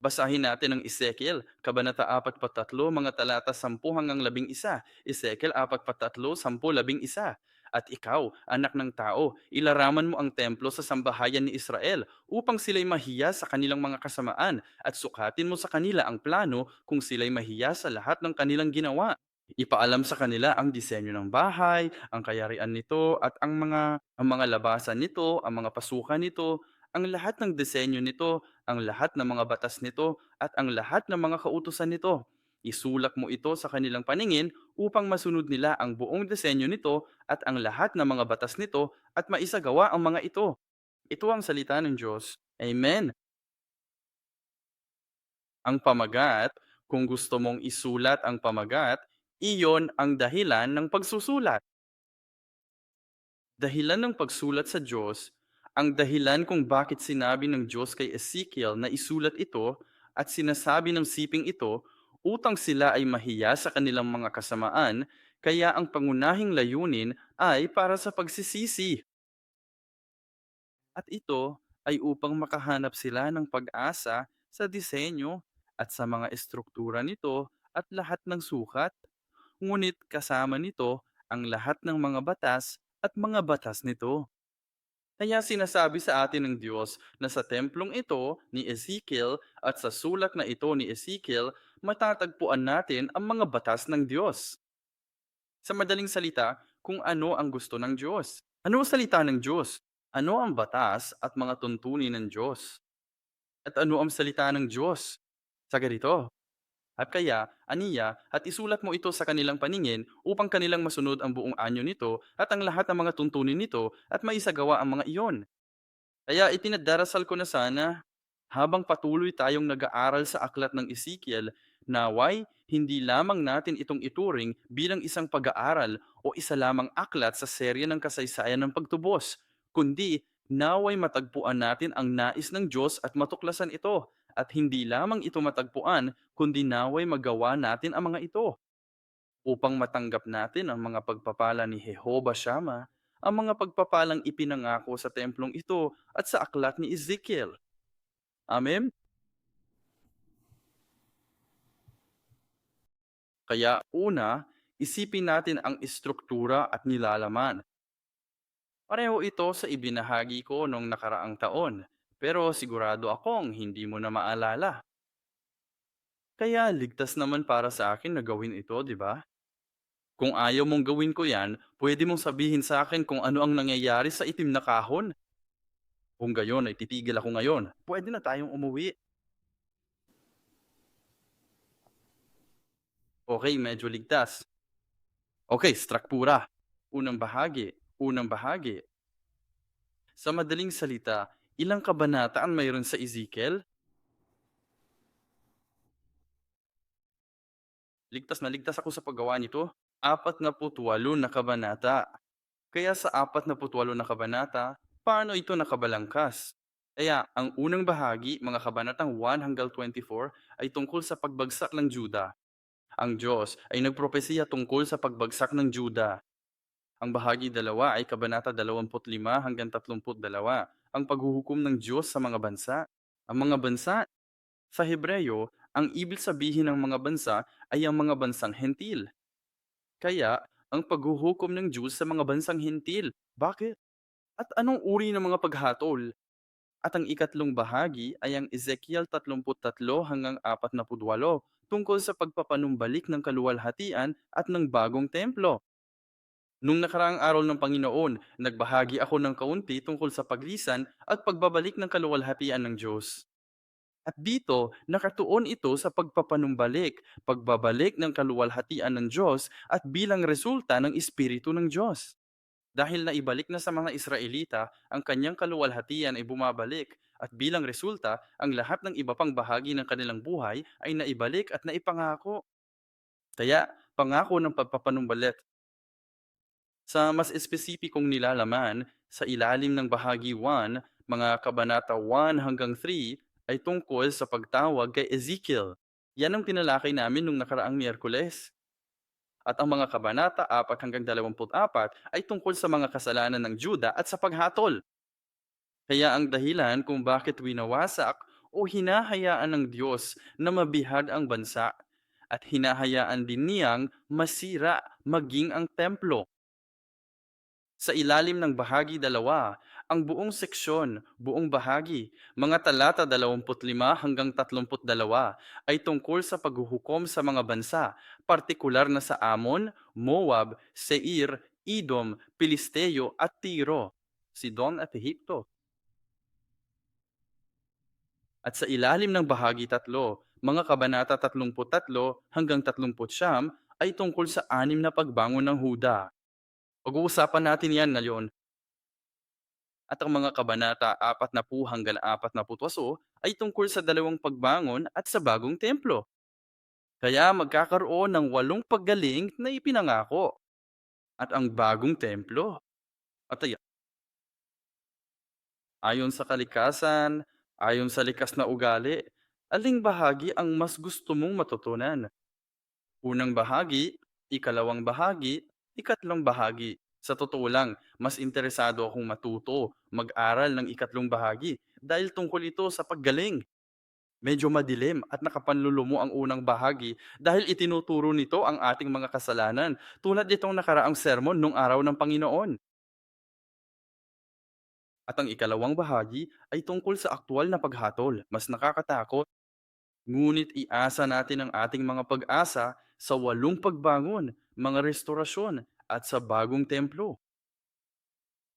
Basahin natin ang Ezekiel, Kabanata 43, mga talata 10 hanggang 11. Ezekiel 43, 10, 11. At ikaw, anak ng tao, ilaraman mo ang templo sa sambahayan ni Israel upang sila'y mahiya sa kanilang mga kasamaan at sukatin mo sa kanila ang plano kung sila'y mahiya sa lahat ng kanilang ginawa. Ipaalam sa kanila ang disenyo ng bahay, ang kayarian nito at ang mga labasan nito, ang mga pasukan nito, ang lahat ng disenyo nito, ang lahat ng mga batas nito, at ang lahat ng mga kautusan nito. Isulak mo ito sa kanilang paningin upang masunod nila ang buong disenyo nito at ang lahat ng mga batas nito at maisagawa ang mga ito. Ito ang salita ng Diyos. Amen. Ang pamagat, kung gusto mong isulat ang pamagat, iyon ang dahilan ng pagsusulat. Dahilan ng pagsulat sa Diyos, ang dahilan kung bakit sinabi ng Diyos kay Ezekiel na isulat ito at sinasabi ng siping ito, utang sila ay mahiya sa kanilang mga kasamaan, kaya ang pangunahing layunin ay para sa pagsisisi. At ito ay upang makahanap sila ng pag-asa sa disenyo at sa mga estruktura nito at lahat ng sukat. Ngunit kasama nito ang lahat ng mga batas at mga batas nito. Kaya sinasabi sa atin ng Diyos na sa templong ito ni Ezekiel at sa sulat na ito ni Ezekiel, matatagpuan natin ang mga batas ng Diyos. Sa madaling salita, kung ano ang gusto ng Diyos. Ano ang salita ng Diyos? Ano ang batas at mga tuntunin ng Diyos? At ano ang salita ng Diyos? Sa ganito, at kaya, aniya, at isulat mo ito sa kanilang paningin upang kanilang masunod ang buong anyo nito at ang lahat ng mga tuntunin nito at maisagawa ang mga iyon. Kaya itinaddarasal ko na sana, habang patuloy tayong nag-aaral sa aklat ng Ezekiel, naway hindi lamang natin itong ituring bilang isang pag-aaral o isa lamang aklat sa serye ng kasaysayan ng pagtubos, kundi naway matagpuan natin ang nais ng Diyos at matuklasan ito, at hindi lamang ito matagpuan, kundi naway magawa natin ang mga ito upang matanggap natin ang mga pagpapala ni Jehovah Shammah, ang mga pagpapalang ipinangako sa templong ito at sa aklat ni Ezekiel. Amen? Kaya una, isipin natin ang istruktura at nilalaman. Pareho ito sa ibinahagi ko noong nakaraang taon, pero sigurado akong hindi mo na maalala. Kaya ligtas naman para sa akin na gawin ito, di ba? Kung ayaw mong gawin ko yan, pwede mong sabihin sa akin kung ano ang nangyayari sa itim na kahon. Kung gayon ay titigil ako ngayon. Pwede na tayong umuwi. Okay, medyo ligtas. Okay, struktura. Unang bahagi. Unang bahagi. Sa madaling salita, ilang kabanata ang mayroon sa Ezekiel? Ligtas na ligtas ako sa paggawa nito. 48 na kabanata. Kaya sa 48 na kabanata, paano ito nakabalangkas? Kaya ang unang bahagi, mga kabanatang 1 hanggang 24, ay tungkol sa pagbagsak ng Juda. Ang Diyos ay nagpropesiya tungkol sa pagbagsak ng Juda. Ang bahagi dalawa ay kabanata 25 hanggang 32, ang paghuhukom ng Diyos sa mga bansa. Ang mga bansa, sa Hebreyo, ang ibig sabihin ng mga bansa ay ang mga bansang hentil. Kaya, ang paghuhukom ng Diyos sa mga bansang hentil. Bakit? At anong uri ng mga paghatol? At ang ikatlong bahagi ay ang Ezekiel 33 hanggang 48 tungkol sa pagpapanumbalik ng kaluwalhatian at ng bagong templo. Nung nakaraang araw ng Panginoon, nagbahagi ako ng kaunti tungkol sa paglisan at pagbabalik ng kaluwalhatian ng Diyos. At dito, nakatuon ito sa pagpapanumbalik, pagbabalik ng kaluwalhatian ng Diyos at bilang resulta ng Espiritu ng Diyos. Dahil naibalik na sa mga Israelita, ang kanyang kaluwalhatian ay bumabalik at bilang resulta, ang lahat ng iba pang bahagi ng kanilang buhay ay naibalik at naipangako. Kaya, pangako ng pagpapanumbalik sa mas espesipikong nilalaman, sa ilalim ng bahagi 1, mga kabanata 1 hanggang 3 ay tungkol sa pagtawag kay Ezekiel. Yan ang tinalakay namin nung nakaraang Miyerkules. At ang mga kabanata 4 hanggang 24 ay tungkol sa mga kasalanan ng Juda at sa paghatol. Kaya ang dahilan kung bakit winawasak o hinahayaan ng Diyos na mabihag ang bansa at hinahayaan din niyang masira maging ang templo? Sa ilalim ng bahagi dalawa, ang buong seksyon, buong bahagi, mga talata 25 hanggang 32 ay tungkol sa paghuhukom sa mga bansa, partikular na sa Amon, Moab, Seir, Edom, Pilisteo at Tiro, Sidon at Ehipto. At sa ilalim ng bahagi tatlo, mga kabanata 33 hanggang 39 ay tungkol sa anim na pagbangon ng Huda. Pag-uusapan natin yan ngayon. At ang mga kabanata 40 hanggang 48 ay tungkol sa dalawang pagbangon at sa bagong templo. Kaya magkakaroon ng 8 paggaling na ipinangako at ang bagong templo. At ayon sa kalikasan, ayon sa likas na ugali, aling bahagi ang mas gusto mong matutunan? Unang bahagi, ikalawang bahagi, ikatlong bahagi. Sa totoo lang, mas interesado akong matuto, mag-aral ng ikatlong bahagi dahil tungkol ito sa paggaling. Medyo madilim at nakapanlulumo ang unang bahagi dahil itinuturo nito ang ating mga kasalanan tulad nitong nakaraang sermon nung araw ng Panginoon. At ang ikalawang bahagi ay tungkol sa aktual na paghatol. Mas nakakatakot. Ngunit iasa natin ang ating mga pag-asa sa 8 pagbangon, mga restorasyon at sa bagong templo.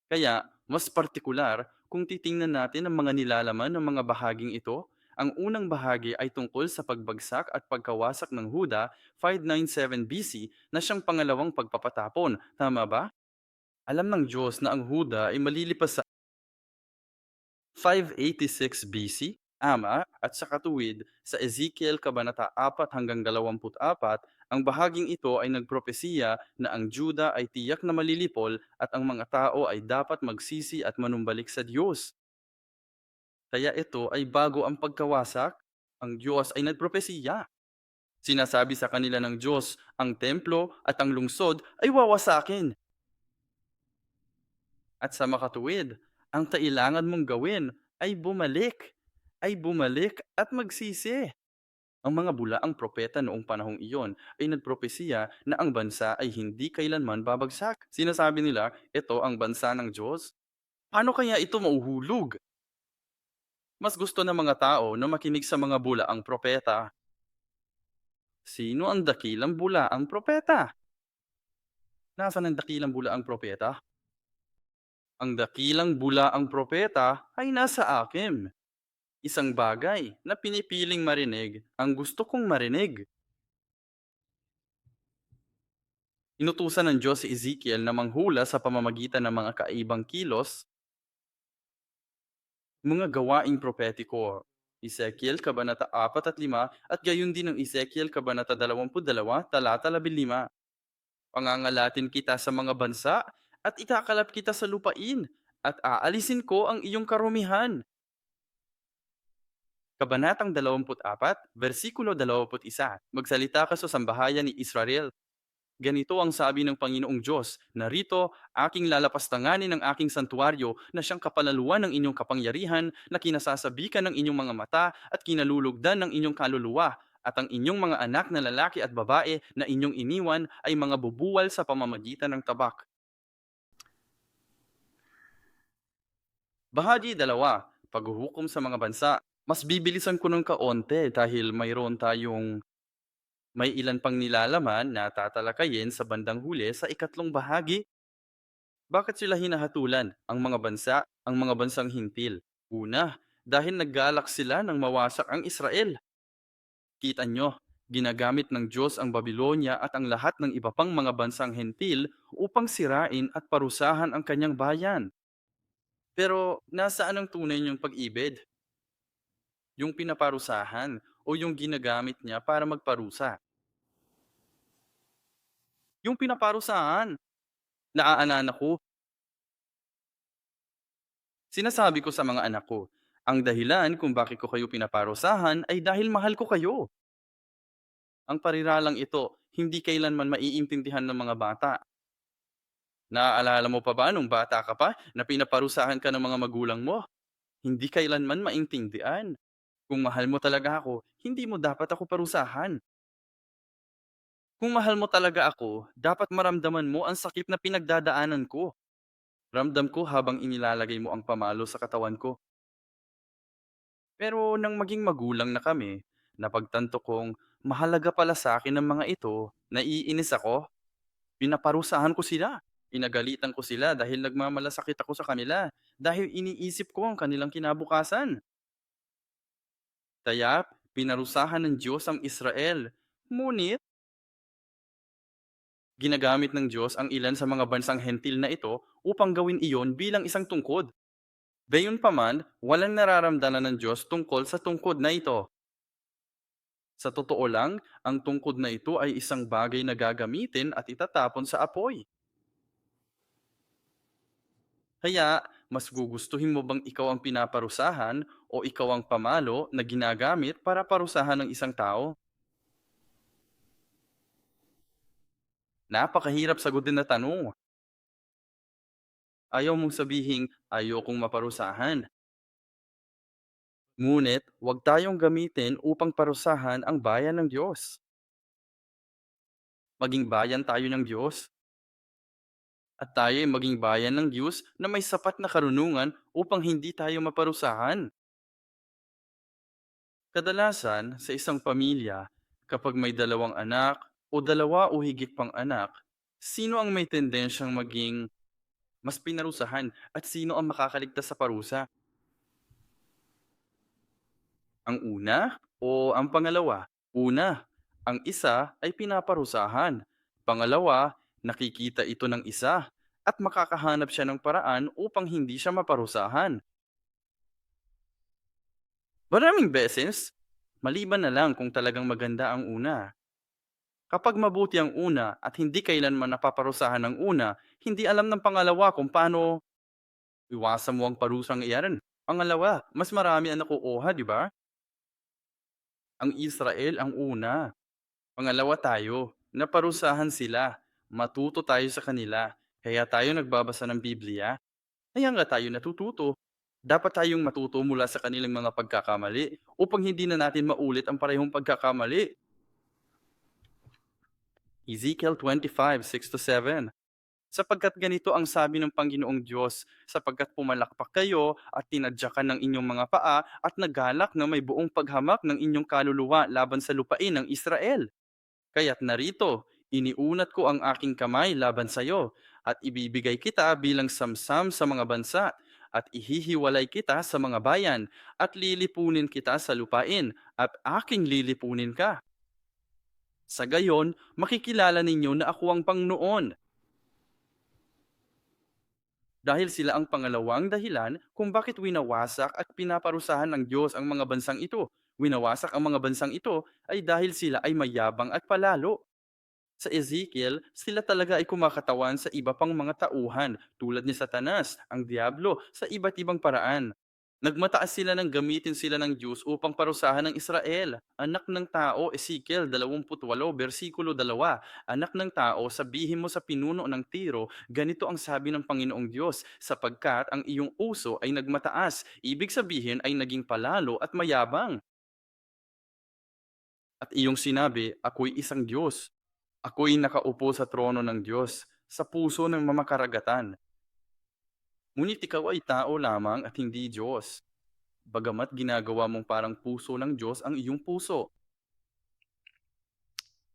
Kaya, mas partikular kung titingnan natin ang mga nilalaman ng mga bahaging ito. Ang unang bahagi ay tungkol sa pagbagsak at pagkawasak ng Huda 597 BC na siyang pangalawang pagpapatapon. Tama ba? Alam ng Diyos na ang Huda ay malilipas sa 586 BC, ama at sa katuwid sa Ezekiel Kabanata 4 hanggang 24, ang bahaging ito ay nagpropesiya na ang Juda ay tiyak na malilipol at ang mga tao ay dapat magsisi at manumbalik sa Diyos. Kaya ito ay bago ang pagkawasak, ang Diyos ay nagpropesiya. Sinasabi sa kanila ng Diyos, ang templo at ang lungsod ay wawasakin. At sa makatuwid, ang kailangan mong gawin ay bumalik at magsisi. Ang mga bulaang propeta noong panahong iyon ay nagpropesiya na ang bansa ay hindi kailanman babagsak. Sinasabi nila, ito ang bansa ng Diyos. Paano kaya ito mauhulog? Mas gusto ng mga tao na makinig sa mga bulaang propeta. Sino ang dakilang bulaang propeta? Nasaan ang dakilang bulaang propeta? Ang dakilang bulaang propeta ay nasa akin. Isang bagay na pinipiling marinig ang gusto kong marinig. Inutusan ng Diyos si Ezekiel na manghula sa pamamagitan ng mga kaibang kilos, mga gawaing propetiko. Ezekiel Kabanata 4 at 5 at gayon din ng Ezekiel Kabanata 22, talata 15. Pangangalatin kita sa mga bansa at ikakalap kita sa lupain at aalisin ko ang iyong karumihan. Kabanatang 24, versikulo 21. Magsalita ka sa sambahayan ni Israel. Ganito ang sabi ng Panginoong Diyos, narito, aking lalapastanganin ng aking santuaryo na siyang kapalaluan ng inyong kapangyarihan na kinasasabikan ng inyong mga mata at kinalulugdan ng inyong kaluluwa, at ang inyong mga anak na lalaki at babae na inyong iniwan ay mga bubuwal sa pamamagitan ng tabak. Bahagi dalawa, paghuhukom sa mga bansa. Mas bibilisan ko ng kaonte dahil may ilan pang nilalaman na tatalakayin sa bandang huli sa ikatlong bahagi. Bakit sila hinahatulan, ang mga bansang hintil? Una, dahil naggalak sila nang mawasak ang Israel. Kita nyo, ginagamit ng Diyos ang Babylonia at ang lahat ng iba pang mga bansang hentil upang sirain at parusahan ang kanyang bayan. Pero nasaan ang tunay niyong pag-ibig? Yung pinaparusahan o yung ginagamit niya para magparusa? Yung pinaparusahan. Naaalala ko, sinasabi ko sa mga anak ko, ang dahilan kung bakit ko kayo pinaparusahan ay dahil mahal ko kayo. Ang pariralang ito, hindi kailanman maiintindihan ng mga bata. Naaalala mo pa ba nung bata ka pa na pinaparusahan ka ng mga magulang mo? Hindi kailanman maintindihan. Kung mahal mo talaga ako, hindi mo dapat ako parusahan. Kung mahal mo talaga ako, dapat maramdaman mo ang sakit na pinagdadaanan ko. Ramdam ko habang inilalagay mo ang pamalo sa katawan ko. Pero nang maging magulang na kami, napagtanto kong mahalaga pala sa akin ang mga ito, naiinis ako, pinaparusahan ko sila. Pinagalitan ko sila dahil nagmamalasakit ako sa kanila, dahil iniisip ko ang kanilang kinabukasan. Kaya pinarusahan ng Diyos ang Israel. Ngunit ginagamit ng Diyos ang ilan sa mga bansang hentil na ito upang gawin iyon bilang isang tungkod. Gayunpaman, walang nararamdaman ng Diyos tungkol sa tungkod na ito. Sa totoo lang, ang tungkod na ito ay isang bagay na gagamitin at itatapon sa apoy. Kaya, mas gugustuhin mo bang ikaw ang pinaparusahan o ikaw ang pamalo na ginagamit para parusahan ng isang tao? Napakahirap sagutin na tanong. Ayaw mong sabihing ayokong maparusahan. Ngunit, huwag tayong gamitin upang parusahan ang bayan ng Diyos. Maging bayan tayo ng Diyos at tayo ay maging bayan ng Diyos na may sapat na karunungan upang hindi tayo maparusahan. Kadalasan, sa isang pamilya, kapag may dalawang anak o dalawa o higit pang anak, sino ang may tendensyang maging mas pinarusahan at sino ang makakaligtas sa parusa? Ang una o ang pangalawa? Una, ang isa ay pinaparusahan. Pangalawa, nakikita ito ng isa at makakahanap siya ng paraan upang hindi siya maparusahan. Maraming beses, maliban na lang kung talagang maganda ang una. Kapag mabuti ang una at hindi kailanman napaparusahan ng una, hindi alam ng pangalawa kung paano iwasan mo ang parusang iyan. Pangalawa, mas marami ang nakukuha, di ba? Ang Israel ang una. Pangalawa tayo, naparusahan sila. Matuto tayo sa kanila. Kaya tayo nagbabasa ng Biblia. Kaya nga tayo natututo. Dapat tayong matuto mula sa kanilang mga pagkakamali upang hindi na natin maulit ang parehong pagkakamali. Ezekiel 25:6-7. Sapagkat ganito ang sabi ng Panginoong Diyos, sapagkat pumalakpak kayo at tinadyakan ng inyong mga paa at nagalak na may buong paghamak ng inyong kaluluwa laban sa lupain ng Israel. Kaya't narito, iniunat ko ang aking kamay laban sa iyo, at ibibigay kita bilang samsam sa mga bansa, at ihihiwalay kita sa mga bayan, at lilipunin kita sa lupain, at aking lilipunin ka. Sa gayon, makikilala ninyo na ako ang Pangnoon, dahil sila ang pangalawang dahilan kung bakit winawasak at pinaparusahan ng Diyos ang mga bansang ito. Winawasak ang mga bansang ito ay dahil sila ay mayabang at palalo. Sa Ezekiel, sila talaga ay kumakatawan sa iba pang mga tauhan tulad ni Satanas, ang Diablo, sa iba't ibang paraan. Nagmataas sila ng gamitin sila ng Diyos upang parusahan ng Israel. Anak ng tao, Ezekiel 28, versikulo 2. Anak ng tao, sabihin mo sa pinuno ng Tiro, ganito ang sabi ng Panginoong Diyos, sapagkat ang iyong uso ay nagmataas, ibig sabihin ay naging palalo at mayabang. At iyong sinabi, ako'y isang Diyos. Ako'y nakaupo sa trono ng Diyos, sa puso ng mamakaragatan. Ngunit ikaw ay tao lamang at hindi Diyos. Bagamat ginagawa mong parang puso ng Diyos ang iyong puso,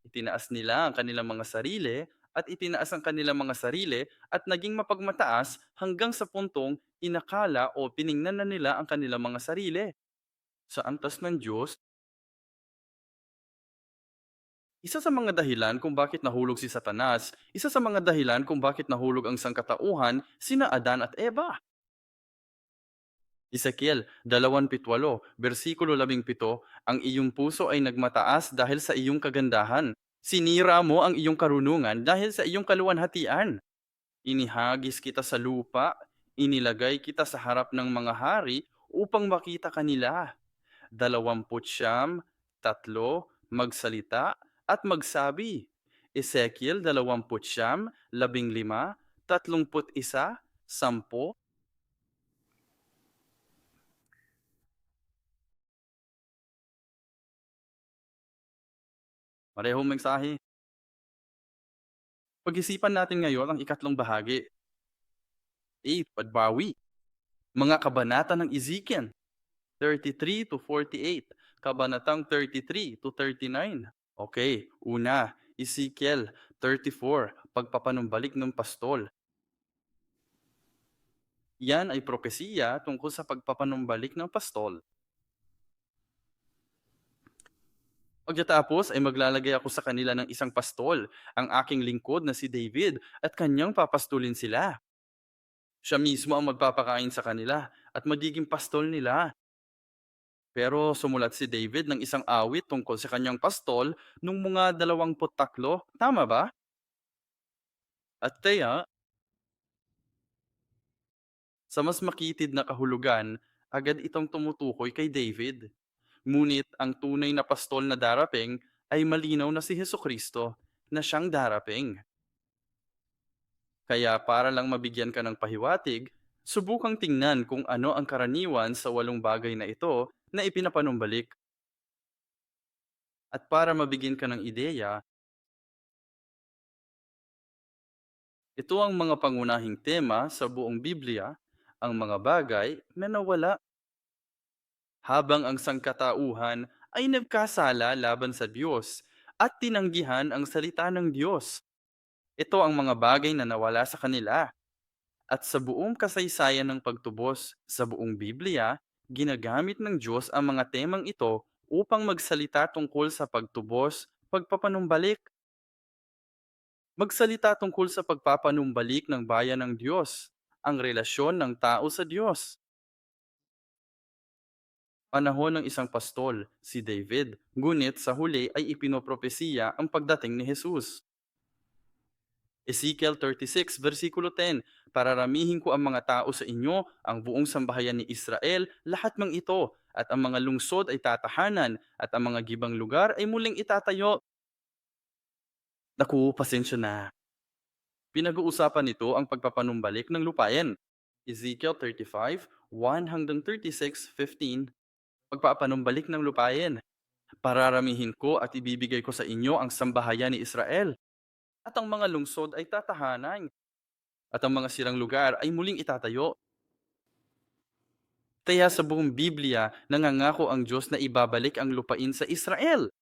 itinaas nila ang kanilang mga sarili at itinaas ang kanilang mga sarili at naging mapagmataas hanggang sa puntong inakala o piningnan na nila ang kanilang mga sarili. Sa antas ng Diyos, isa sa mga dahilan kung bakit nahulog si Satanas, isa sa mga dahilan kung bakit nahulog ang sangkatauhan, sina Adan at Eva. Ezekiel 28, versikulo 17, ang iyong puso ay nagmataas dahil sa iyong kagandahan. Sinira mo ang iyong karunungan dahil sa iyong kaluwalhatian. Inihagis kita sa lupa, inilagay kita sa harap ng mga hari upang makita kanila. 29, magsalita at magsabi. Ezekiel 29, 15, 31, 10, Parehong mensahe. Pag-isipan natin ngayon ang ikatlong bahagi. A. Pagbawi. Mga kabanata ng Ezekiel 33 to 48. Kabanatang 33 to 39. Okay, una, Ezekiel 34, pagpapanumbalik ng pastol. Yan ay propesiya tungkol sa pagpapanumbalik ng pastol. Pagkatapos ay maglalagay ako sa kanila ng isang pastol, ang aking lingkod na si David, at kanyang papastulin sila. Siya mismo ang magpapakain sa kanila at magiging pastol nila. Pero sumulat si David ng isang awit tungkol sa kanyang pastol nung mga 23, tama ba? At kaya, sa mas makitid na kahulugan, agad itong tumutukoy kay David. Ngunit ang tunay na pastol na darating ay malinaw na si Hesus Kristo na siyang darating. Kaya para lang mabigyan ka ng pahiwatig, subukang tingnan kung ano ang karaniwan sa 8 bagay na ito na ipinapanumbalik. At para mabigyan ka ng ideya, ito ang mga pangunahing tema sa buong Biblia, ang mga bagay na nawala habang ang sangkatauhan ay nagkasala laban sa Diyos at tinanggihan ang salita ng Diyos. Ito ang mga bagay na nawala sa kanila. At sa buong kasaysayan ng pagtubos sa buong Biblia, ginagamit ng Diyos ang mga temang ito upang magsalita tungkol sa pagtubos, pagpapanumbalik, magsalita tungkol sa pagpapanumbalik ng bayan ng Diyos, ang relasyon ng tao sa Diyos. Panahon ng isang pastol, si David, ngunit sa huli ay ipinopropesiya ang pagdating ni Jesus. Ezekiel 36, versikulo 10, "Pararamihin ko ang mga tao sa inyo, ang buong sambahayan ni Israel, lahat mang ito, at ang mga lungsod ay tatahanan, at ang mga gibang lugar ay muling itatayo." Naku, pasensya na. Pinag-uusapan nito ang pagpapanumbalik ng lupain. Ezekiel 35, 1 hanggang 36:15, pagpapanumbalik ng lupain. "Pararamihin ko at ibibigay ko sa inyo ang sambahayan ni Israel, at ang mga lungsod ay tatahanan, at ang mga sirang lugar ay muling itatayo." Kaya sa buong Biblia, nangangako ang Diyos na ibabalik ang lupain sa Israel.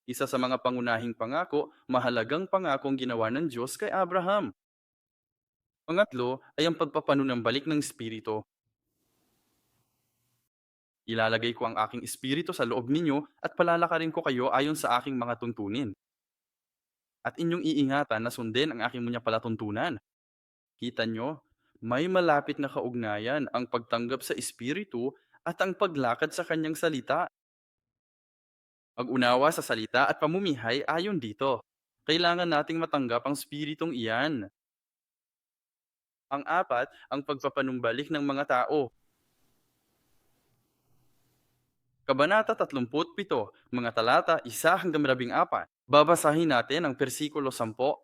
Isa sa mga pangunahing pangako, mahalagang pangakong ginawa ng Diyos kay Abraham. Pangatlo ay ang pagpapanunambalik ng Espiritu. "Ilalagay ko ang aking Espiritu sa loob ninyo at palalakarin ko kayo ayon sa aking mga tuntunin. At inyong iingatan na sundin ang aking mga palatuntunan." Kita nyo, may malapit na kaugnayan ang pagtanggap sa Espiritu at ang paglakad sa kanyang salita. Pag-unawa sa salita at pamumuhay ayon dito. Kailangan nating matanggap ang spiritong iyan. Ang apat, ang pagpapanumbalik ng mga tao. Kabanata 37, mga talata 1 hanggang 14. Babasahin natin ang versikulo 10.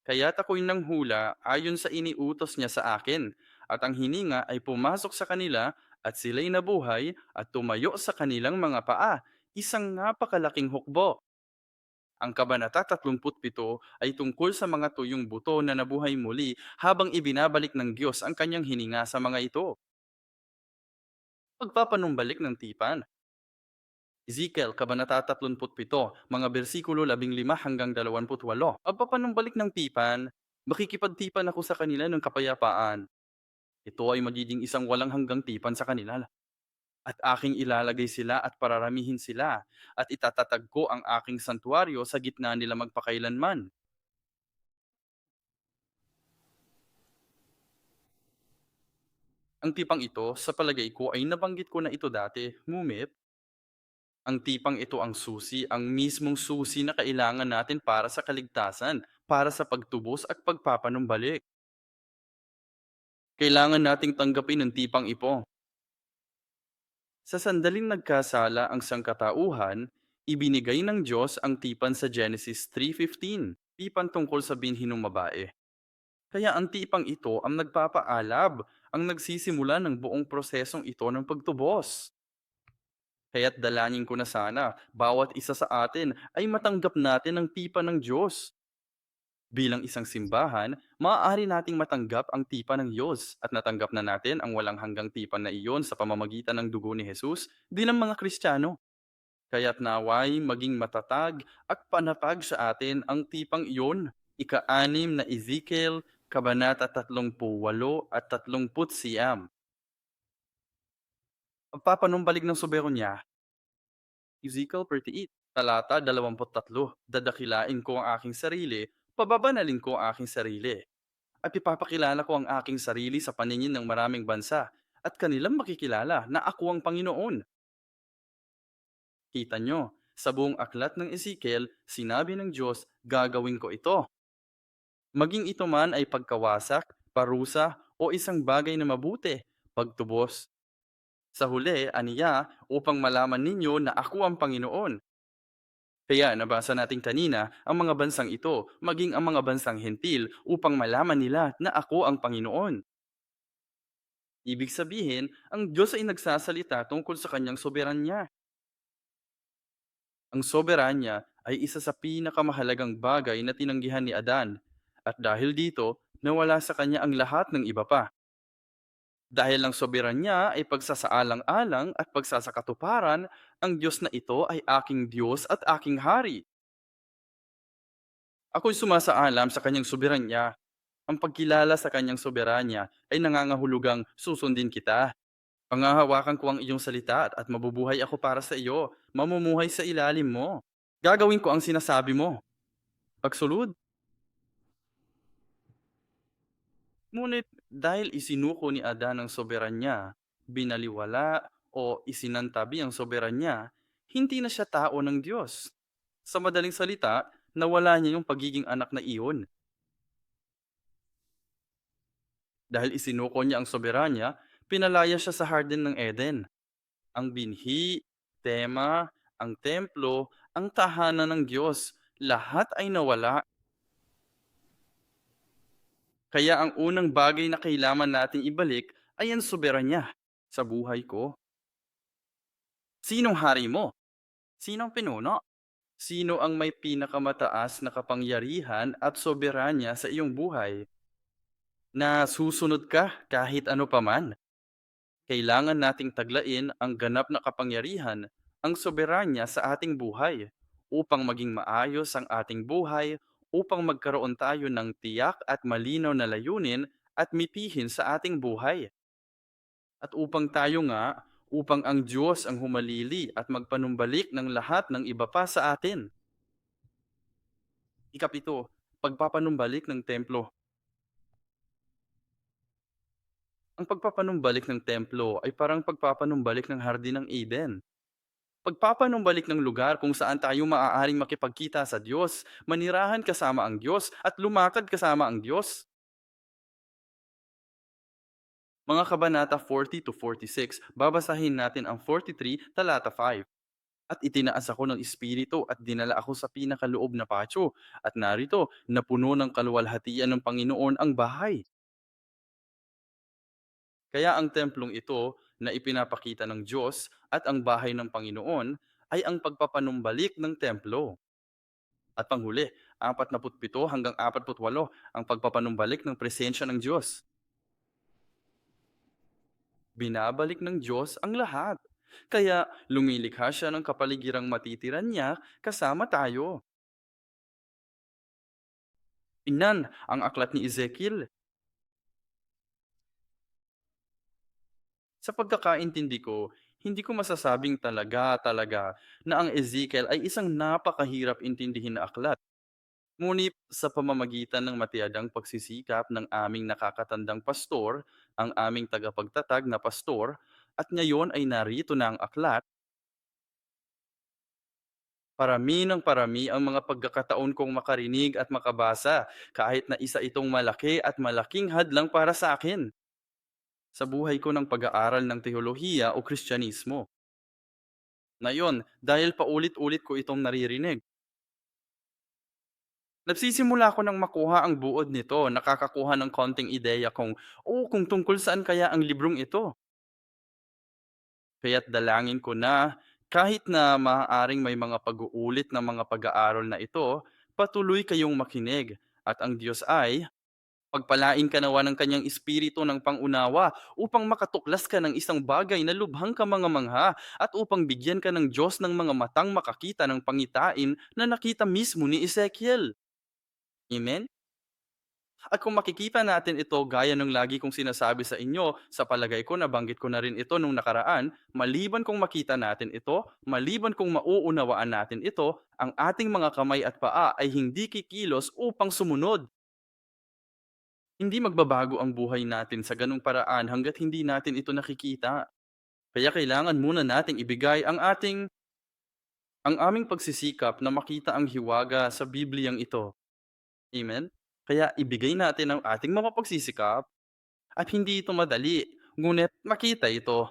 "Kaya't ako'y nanghula ayon sa iniutos niya sa akin, at ang hininga ay pumasok sa kanila, at sila'y nabuhay at tumayo sa kanilang mga paa, isang napakalaking hukbo." Ang Kabanata 37 ay tungkol sa mga tuyong buto na nabuhay muli habang ibinabalik ng Diyos ang kanyang hininga sa mga ito. Pagpapanumbalik ng tipan. Ezekiel, Kabanata 37, mga bersikulo 15 hanggang 28. Pagpapanumbalik ng tipan, makikipagtipan ako sa kanila ng kapayapaan. Ito ay magiging isang walang hanggang tipan sa kanila. At aking ilalagay sila at pararamihin sila, at itatatag ko ang aking santuaryo sa gitna nila magpakailanman. Ang tipang ito, sa palagay ko ay nabanggit ko na ito dati, ngunit ang tipang ito ang susi, ang mismong susi na kailangan natin para sa kaligtasan, para sa pagtubos at pagpapanumbalik. Kailangan nating tanggapin ang tipang ito. Sa sandaling nagkasala ang sangkatauhan, ibinigay ng Diyos ang tipan sa Genesis 3:15, tipan tungkol sa binhi ng babae. Kaya ang tipang ito ang nagpapaalab, ang nagsisimula ng buong prosesong ito ng pagtubos. Kaya't dalangin ko na sana bawat isa sa atin ay matanggap natin ang tipan ng Diyos. Bilang isang simbahan, maaari nating matanggap ang tipan ng Diyos at natanggap na natin ang walang hanggang tipan na iyon sa pamamagitan ng dugo ni Jesus bilang mga Kristiyano. Kaya't naway maging matatag at panatag sa atin ang tipang iyon. Ika-6 na Ezekiel, Kabanata 38 at 39. Pagpapanumbalik ng soberanya, Ezekiel 38, talata 23. Dadakilain ko ang aking sarili, pababanalin ko ang aking sarili, at ipapakilala ko ang aking sarili sa paningin ng maraming bansa, at kanilang makikilala na ako ang Panginoon. Kita nyo, sa buong aklat ng Ezekiel, sinabi ng Diyos, gagawin ko ito. Maging ito man ay pagkawasak, parusa, o isang bagay na mabuti, pagtubos. Sa huli, aniya, upang malaman ninyo na ako ang Panginoon. Kaya nabasa nating kanina ang mga bansang ito, maging ang mga bansang hentil upang malaman nila na ako ang Panginoon. Ibig sabihin, ang Diyos ay nagsasalita tungkol sa kanyang soberanya. Ang soberanya ay isa sa pinakamahalagang bagay na tinanggihan ni Adan. At dahil dito, nawala sa kanya ang lahat ng iba pa. Dahil ang soberanya ay pagsasaalang-alang at pagsasakatuparan, ang Diyos na ito ay aking Diyos at aking hari. Ako'y sumasaalam sa kanyang soberanya. Ang pagkilala sa kanyang soberanya ay nangangahulugang susundin kita. Panghahawakan ko ang iyong salita at mabubuhay ako para sa iyo, mamumuhay sa ilalim mo. Gagawin ko ang sinasabi mo. Pagsulud, ngunit dahil isinuko ni Adan ang soberanya, binaliwala o isinantabi ang soberanya, hindi na siya tao ng Diyos. Sa madaling salita, nawala niya yung pagiging anak na iyon. Dahil isinuko niya ang soberanya, pinalaya siya sa Hardin ng Eden. Ang binhi, tema, ang templo, ang tahanan ng Diyos, lahat ay nawala. Kaya ang unang bagay na kailangan nating ibalik ay ang soberanya sa buhay ko. Sinong hari mo? Sinong pinuno? Sino ang may pinakamataas na kapangyarihan at soberanya sa iyong buhay? Na susunod ka kahit ano paman? Kailangan nating taglain ang ganap na kapangyarihan, ang soberanya sa ating buhay, upang maging maayos ang ating buhay, upang magkaroon tayo ng tiyak at malinaw na layunin at mitihin sa ating buhay. At upang ang Diyos ang humalili at magpanumbalik ng lahat ng iba pa sa atin. Ikapito, pagpapanumbalik ng templo. Ang pagpapanumbalik ng templo ay parang pagpapanumbalik ng hardin ng Eden. Pagpapanumbalik ng lugar kung saan tayo maaaring makipagkita sa Diyos, manirahan kasama ang Diyos, at lumakad kasama ang Diyos. Mga kabanata 40 to 46, babasahin natin ang 43, talata 5. At itinaas ako ng espiritu at dinala ako sa pinakaloob na patio, at narito, napuno ng kaluwalhatian ng Panginoon ang bahay. Kaya ang templong ito na ipinapakita ng Diyos at ang bahay ng Panginoon ay ang pagpapanumbalik ng templo. At panghuli, 47 hanggang 48 ang pagpapanumbalik ng presensya ng Diyos. Binabalik ng Diyos ang lahat. Kaya lumilikha siya ng kapaligirang matitiran niya kasama tayo. Inan ang aklat ni Ezekiel. Sa pagkakaintindi ko, hindi ko masasabing talaga na ang Ezekiel ay isang napakahirap intindihin na aklat. Ngunit sa pamamagitan ng matiyadang pagsisikap ng aming nakakatandang pastor, ang aming tagapagtatag na pastor, at ngayon ay narito na ang aklat, parami ng parami ang mga pagkakataon kong makarinig at makabasa, kahit na isa itong malaki at malaking hadlang para sa akin sa buhay ko ng pag-aaral ng teolohiya o Kristyanismo. Ngayon, dahil paulit-ulit ko itong naririnig, nagsisimula ako ng makuha ang buod nito, nakakakuha ng konting ideya kung tungkol saan kaya ang librong ito. Kaya't dalangin ko na Kahit na maaaring may mga pag-uulit ng mga pag-aaral na ito, patuloy kayong makinig at ang Diyos ay pagpalain ka nawa ng kanyang espiritu ng pangunawa upang makatuklas ka ng isang bagay na lubhang kamangha-mangha at upang bigyan ka ng Diyos ng mga matang makakita ng pangitain na nakita mismo ni Ezekiel. Amen? At kung makikita natin ito gaya ng lagi kong sinasabi sa inyo, sa palagay ko nabanggit ko na rin ito nung nakaraan, maliban kung makita natin ito, maliban kung mauunawaan natin ito, ang ating mga kamay at paa ay hindi kikilos upang sumunod. Hindi magbabago ang buhay natin sa ganung paraan hangga't hindi natin ito nakikita. Kaya kailangan muna nating ibigay ang aming pagsisikap na makita ang hiwaga sa Bibliyang ito. Amen? Kaya ibigay natin ang ating mga pagsisikap at hindi ito madali, ngunit makita ito.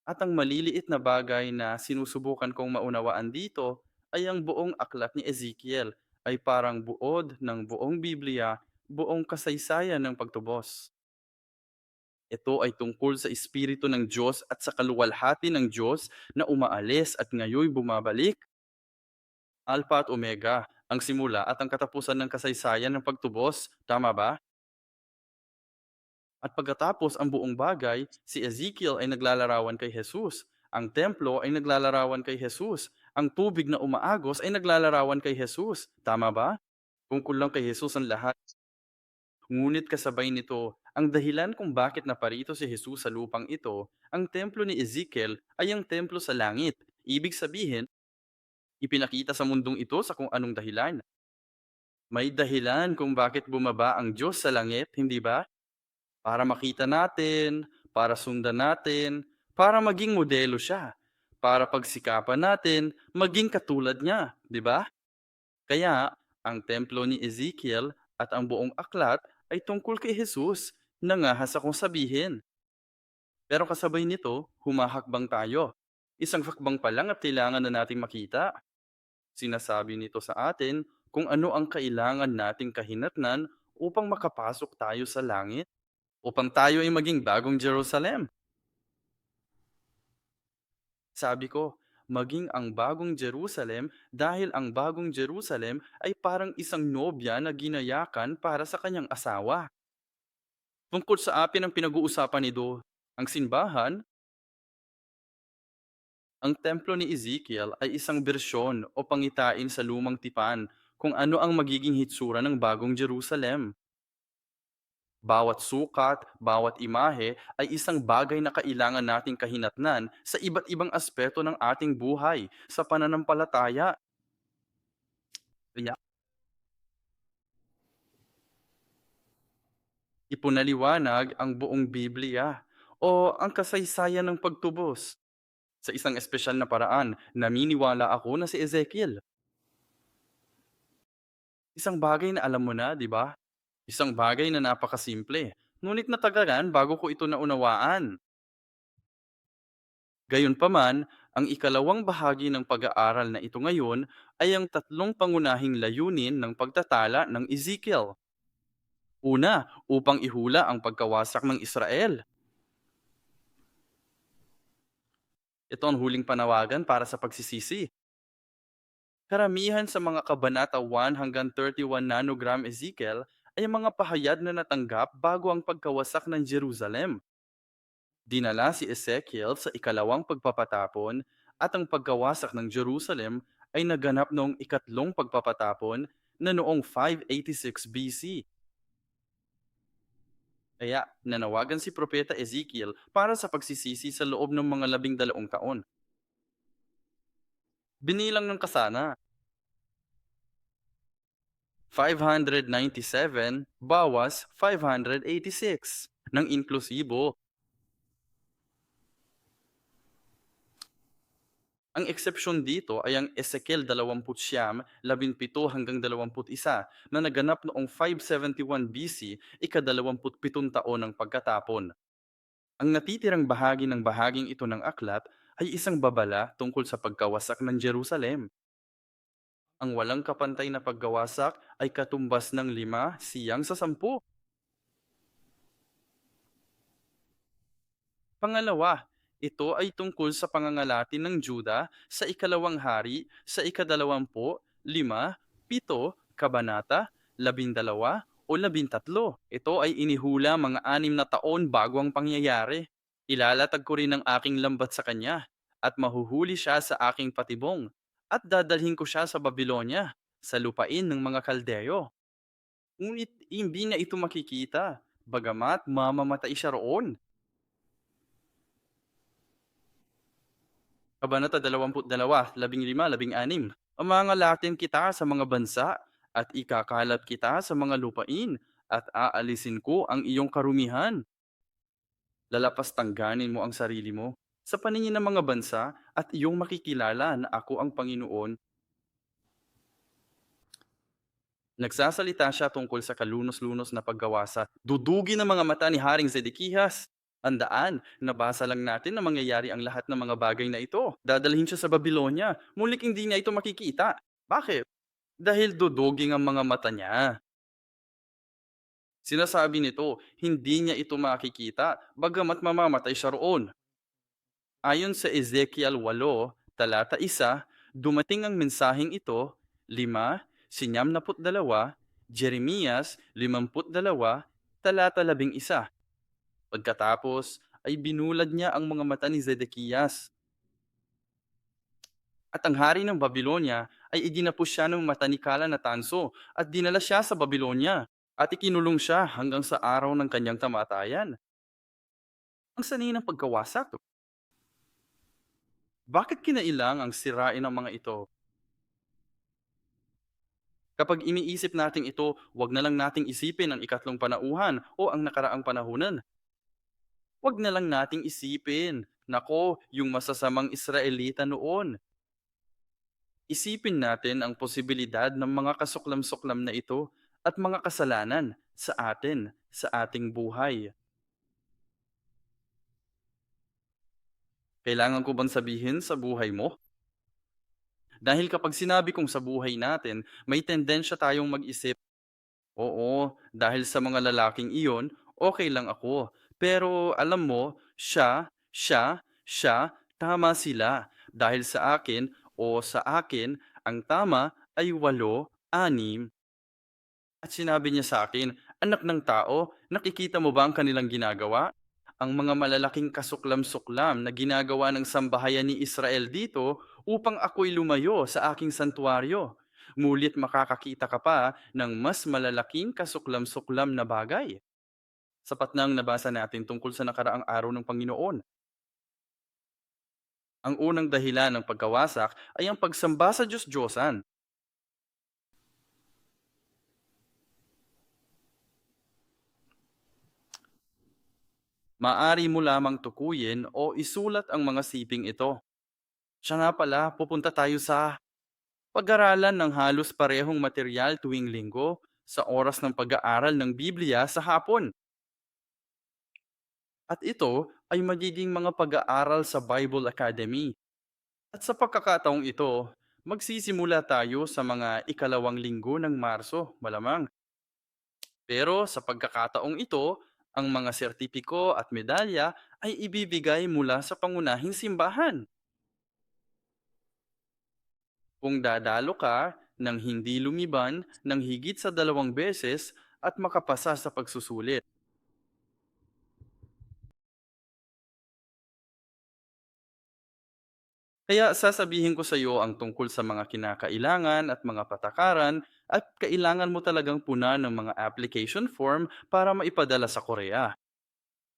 At ang maliliit na bagay na sinusubukan kong maunawaan dito ay ang buong aklat ni Ezekiel ay parang buod ng buong Biblia, buong kasaysayan ng pagtubos. Ito ay tungkol sa Espiritu ng Diyos at sa kaluwalhati ng Diyos na umaalis at ngayoy bumabalik, Alpha at Omega, ang simula at ang katapusan ng kasaysayan ng pagtubos. Tama ba? At pagkatapos ang buong bagay, si Ezekiel ay naglalarawan kay Jesus. Ang templo ay naglalarawan kay Jesus. Ang tubig na umaagos ay naglalarawan kay Jesus. Tama ba? Tungkol lang kay Jesus ang lahat. Ngunit kasabay nito, ang dahilan kung bakit naparito si Jesus sa lupang ito, ang templo ni Ezekiel ay ang templo sa langit. Ibig sabihin, ipinakita sa mundong ito sa kung anong dahilan. May dahilan kung bakit bumaba ang Diyos sa langit, hindi ba? Para makita natin, para sundan natin, para maging modelo siya. Para pagsikapan natin, maging katulad niya, di ba? Kaya, ang templo ni Ezekiel at ang buong aklat ay tungkol kay Jesus, nangahas akong sabihin. Pero kasabay nito, humahakbang tayo. Isang hakbang pa lang at kailangan na nating makita. Sinasabi nito sa atin kung ano ang kailangan nating kahinatnan upang makapasok tayo sa langit, upang tayo ay maging bagong Jerusalem. Sabi ko, maging ang bagong Jerusalem dahil ang bagong Jerusalem ay parang isang nobya na ginayakan para sa kanyang asawa. Tungkol sa apin ang pinag-uusapan nito, ang simbahan, ang templo ni Ezekiel ay isang bersyon o pangitain sa lumang tipan kung ano ang magiging hitsura ng bagong Jerusalem. Bawat sukat, bawat imahe ay isang bagay na kailangan nating kahinatnan sa iba't ibang aspeto ng ating buhay, sa pananampalataya. Kaya ipunaliwanag ang buong Biblia o ang kasaysayan ng pagtubos. Sa isang espesyal na paraan, naniniwala ako na si Ezekiel. Isang bagay na alam mo na, di ba? Isang bagay na napakasimple. Ngunit natagalan bago ko ito naunawaan. Gayunpaman, ang ikalawang bahagi ng pag-aaral na ito ngayon ay ang tatlong pangunahing layunin ng pagtatala ng Ezekiel. Una, upang ihula ang pagkawasak ng Israel. Ito ang huling panawagan para sa pagsisisi. Karamihan sa mga kabanata 1 hanggang 31 nanogram Ezekiel ay mga pahayag na natanggap bago ang pagkawasak ng Jerusalem. Dinala si Ezekiel sa ikalawang pagpapatapon at ang pagkawasak ng Jerusalem ay naganap noong ikatlong pagpapatapon na noong 586 BC. Kaya nanawagan si Propeta Ezekiel para sa pagsisisi sa loob ng mga 12 taon. Binilang ng kasana, 597 bawas 586 ng inklusibo. Ang eksepsyon dito ay ang Ezekiel 29:17 hanggang 21 na naganap noong 571 BC, ika-27 taon ng pagkatapon. Ang natitirang bahagi ng bahaging ito ng aklat ay isang babala tungkol sa pagkawasak ng Jerusalem. Ang walang kapantay na pagkawasak ay katumbas ng 5 siyang sa 10. Pangalawa, Ito ay tungkol sa pangangalatin ng Juda sa ikalawang hari sa ikadalawampu, lima, pito, kabanata, 12 o 13. Ito ay inihula mga 6 na taon bago ang pangyayari. Ilalatag ko rin ang aking lambat sa kanya at mahuhuli siya sa aking patibong at dadalhin ko siya sa Babylonia, sa lupain ng mga Kaldeo. Ngunit hindi niya ito makikita, bagamat mamamatay siya roon. Kabanata 22, 15, 16. Mangangalatin kita sa mga bansa at ikakalat kita sa mga lupain at aalisin ko ang iyong karumihan. Lalapastangganin mo ang sarili mo sa paningin ng mga bansa at iyong makikilala na ako ang Panginoon. Nagsasalita siya tungkol sa kalunos-lunos na paggawa sa dudugin ng mga mata ni Haring Zedekiyas. Andaan, nabasa lang natin na mangyayari ang lahat ng mga bagay na ito. Dadalhin siya sa Babylonia, mulik hindi niya ito makikita. Bakit? Dahil duduging ang mga mata niya. Sinasabi nito, hindi niya ito makikita, bagamat mamamatay siya roon. Ayon sa Ezekiel 8, talata 1, dumating ang mensaheng ito, 5, dalawa, Jeremias 52, talata 11. Pagkatapos ay binulad niya ang mga mata ni Zedekias at ang hari ng Babylonia ay idinapos siya ng mata ni Kala na tanso at dinala siya sa Babylonia at ikinulong siya hanggang sa araw ng kanyang kamatayan. Ang sanay ng pagkawasak. Bakit kinailangang sirain ang mga ito? Kapag iniisip natin ito, wag na lang nating isipin ang ikatlong panauhan o ang nakaraang panahunan. Wag na lang nating isipin, nako, yung masasamang Israelita noon. Isipin natin ang posibilidad ng mga kasuklam-suklam na ito at mga kasalanan sa atin, sa ating buhay. Kailangan ko bang sabihin sa buhay mo? Dahil kapag sinabi kong sa buhay natin, may tendensya tayong mag-isip, oo, dahil sa mga lalaking iyon, okay lang ako. Pero alam mo, siya, tama sila. Dahil sa akin o sa akin, ang tama ay 8, 6. At sinabi niya sa akin, "Anak ng tao, nakikita mo ba ang kanilang ginagawa? Ang mga malalaking kasuklam-suklam na ginagawa ng sambahayan ni Israel dito upang ako'y lumayo sa aking santuario. Ngulit makakakita ka pa ng mas malalaking kasuklam-suklam na bagay." Sapat na ang nabasa natin tungkol sa nakaraang araw ng Panginoon. Ang unang dahilan ng pagkawasak ay ang pagsamba sa Diyos-Diyosan. Maari mo lamang tukuyin o isulat ang mga siping ito. Siya nga pala, pupunta tayo sa pag-aralan ng halos parehong material tuwing linggo sa oras ng pag-aaral ng Biblia sa hapon. At ito ay magiging mga pag-aaral sa Bible Academy. At sa pagkakataong ito, magsisimula tayo sa mga ikalawang linggo ng Marso, malamang. Pero sa pagkakataong ito, ang mga sertipiko at medalya ay ibibigay mula sa pangunahing simbahan. Kung dadalo ka ng hindi lumiban ng higit sa 2 beses at makapasa sa pagsusulit. Kaya sasabihin ko sa iyo ang tungkol sa mga kinakailangan at mga patakaran at kailangan mo talagang punan ng mga application form para maipadala sa Korea.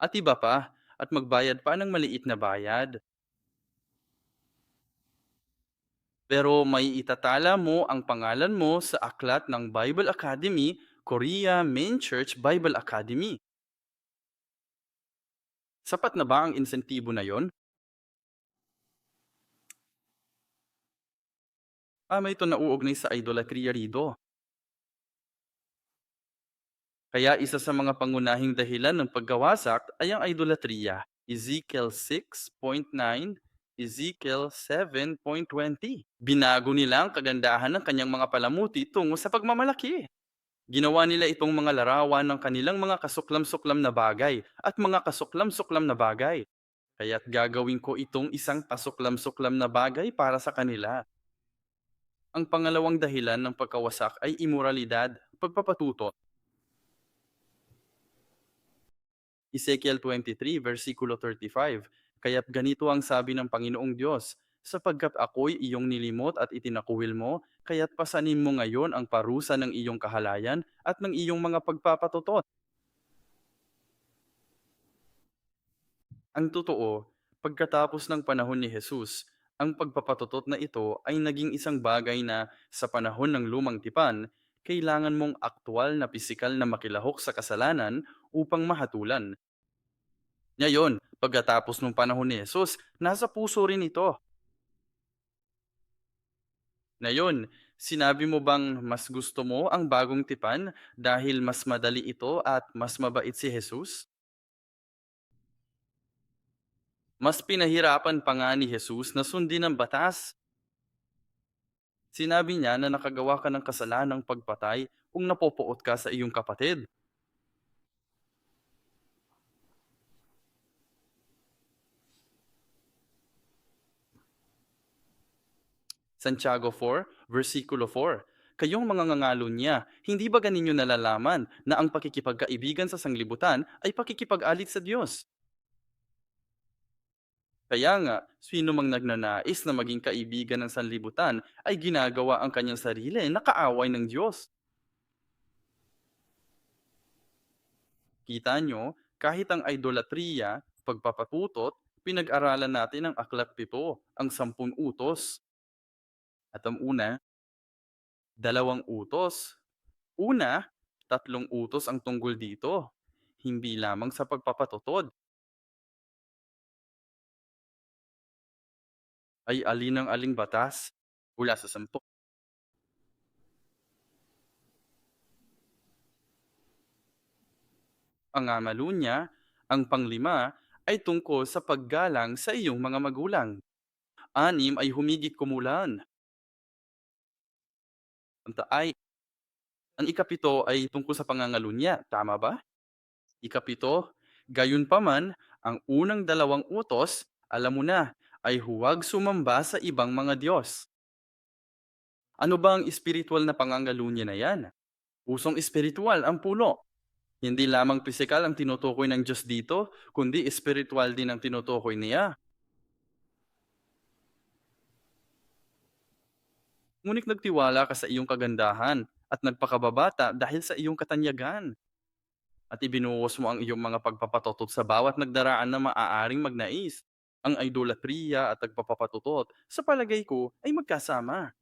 At iba pa, at magbayad pa ng maliit na bayad. Pero may itatala mo ang pangalan mo sa aklat ng Bible Academy, Korea Main Church Bible Academy. Sapat na ba ang insentibo na yon? May ito nauugnay sa idolatria rito. Kaya isa sa mga pangunahing dahilan ng pagkawasak ay ang idolatria. Ezekiel 6.9, Ezekiel 7.20. Binago nila ang kagandahan ng kanyang mga palamuti tungo sa pagmamalaki. Ginawa nila itong mga larawan ng kanilang mga kasuklam-suklam na bagay at mga kasuklam-suklam na bagay. Kaya't gagawin ko itong isang pasuklam-suklam na bagay para sa kanila. Ang pangalawang dahilan ng pagkawasak ay imoralidad, pagpapatuto. Ezekiel 23, versikulo 35. Kaya't ganito ang sabi ng Panginoong Diyos, sapagkat ako'y iyong nilimot at itinakuwil mo, kaya't pasanin mo ngayon ang parusa ng iyong kahalayan at ng iyong mga pagpapatutot. Ang totoo, pagkatapos ng panahon ni Jesus, ang pagpapatutot na ito ay naging isang bagay na sa panahon ng lumang tipan, kailangan mong aktwal na pisikal na makilahok sa kasalanan upang mahatulan. Ngayon, pagkatapos ng panahon ni Jesus, nasa puso rin ito. Ngayon, sinabi mo bang mas gusto mo ang bagong tipan dahil mas madali ito at mas mabait si Jesus? Mas pinahirapan pa nga ni Jesus na sundin ang batas. Sinabi niya na nakagawa ka ng kasalanang pagpatay kung napopoot ka sa iyong kapatid. Santiago 4, versikulo 4. Kayong mga ngangalo niya, hindi ba ganinyo nalalaman na ang pakikipagkaibigan sa sanglibutan ay pakikipag-alit sa Diyos? Kaya nga, sino mang nagnanais na maging kaibigan ng sanlibutan ay ginagawa ang kanyang sarili na kaaway ng Diyos. Kita nyo, kahit ang idolatriya, pagpapatutot, pinag-aralan natin ang aklat 7, ang 10 utos. At ang una, 2 utos. Una, 3 utos ang tungkol dito. Hindi lamang sa pagpapatutod, ay alin ang aling batas mula sa 10. Ang amalo niya, ang panglima, ay tungkol sa paggalang sa iyong mga magulang. 6 ay humigit kumulan. Ay, ang ikapito ay tungkol sa pangangalunya, tama ba? Ikapito, gayunpaman, ang unang 2 utos, alam mo na, ay huwag sumamba sa ibang mga Diyos. Ano ba ang espiritual na pangangalunya na yan? Usong espiritual ang puno. Hindi lamang pisikal ang tinutukoy ng Diyos dito, kundi espiritual din ang tinutukoy niya. Ngunit nagtiwala ka sa iyong kagandahan at nagpakababata dahil sa iyong katanyagan. At ibinuhos mo ang iyong mga pagpapatutot sa bawat nagdaraan na maaaring magnais. Ang idolatriya at nagpapapatutot, sa palagay ko, ay magkasama.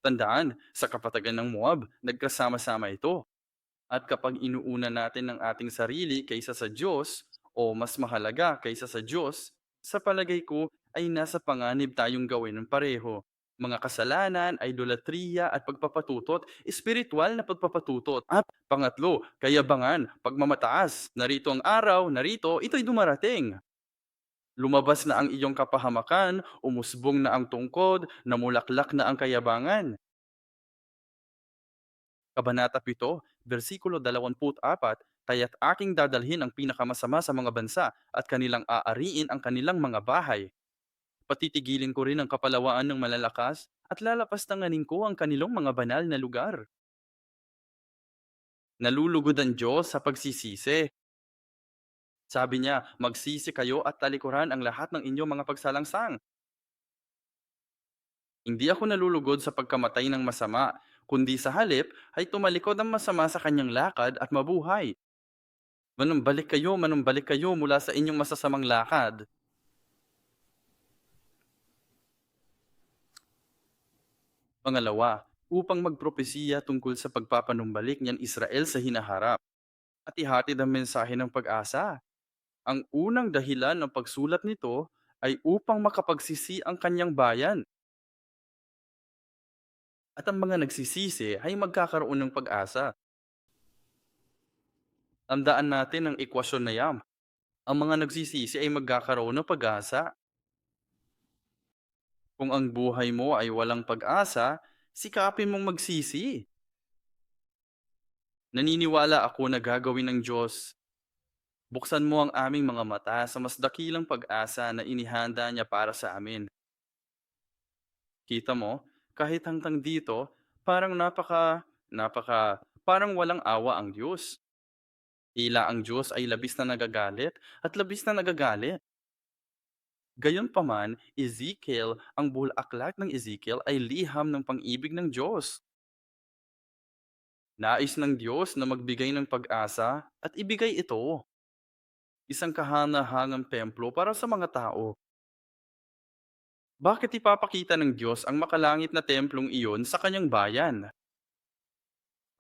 Tandaan, sa kapatagan ng Moab, nagkasama-sama ito. At kapag inuuna natin ang ating sarili kaysa sa Diyos, o mas mahalaga kaysa sa Diyos, sa palagay ko ay nasa panganib tayong gawin ng pareho. Mga kasalanan, idolatriya at pagpapatutot, espiritual na pagpapatutot. At pangatlo, kayabangan, pagmamataas. Narito ang araw, narito, ito'y dumarating. Lumabas na ang iyong kapahamakan, umusbong na ang tungkod, namulaklak na ang kayabangan. Kabanata 7, versikulo 24, kaya't aking dadalhin ang pinakamasama sa mga bansa at kanilang aariin ang kanilang mga bahay. Patitigilin ko rin ang kapalawaan ng malalakas at lalapastanganin ko ang kanilang mga banal na lugar. Nalulugod ang Diyos sa pagsisisi. Sabi niya, magsisi kayo at talikuran ang lahat ng inyong mga pagsalangsang. Hindi ako nalulugod sa pagkamatay ng masama, kundi sa halip ay tumalikod ang masama sa kanyang lakad at mabuhay. Manumbalik kayo mula sa inyong masasamang lakad. Pangalawa, upang magpropesiya tungkol sa pagpapanumbalik niyan Israel sa hinaharap at ihatid ang mensahe ng pag-asa. Ang unang dahilan ng pagsulat nito ay upang makapagsisi ang kanyang bayan at ang mga nagsisisi ay magkakaroon ng pag-asa. Tandaan natin ang ekwasyon na yan. Ang mga nagsisisi ay magkakaroon ng pag-asa. Kung ang buhay mo ay walang pag-asa, sikapin mong magsisi. Naniniwala ako na gagawin ng Diyos Buksan mo ang aming mga mata sa mas dakilang pag-asa na inihanda niya para sa amin. Kita mo, kahit hangtang dito, parang parang walang awa ang Diyos. Tila ang Diyos ay labis na nagagalit at labis na nagagalit. Gayunpaman, ang buong aklat ng Ezekiel ay liham ng pang-ibig ng Diyos. Nais ng Diyos na magbigay ng pag-asa at ibigay ito, isang kahanga-hangang templo para sa mga tao. Bakit ipapakita ng Diyos ang makalangit na templong iyon sa kanyang bayan?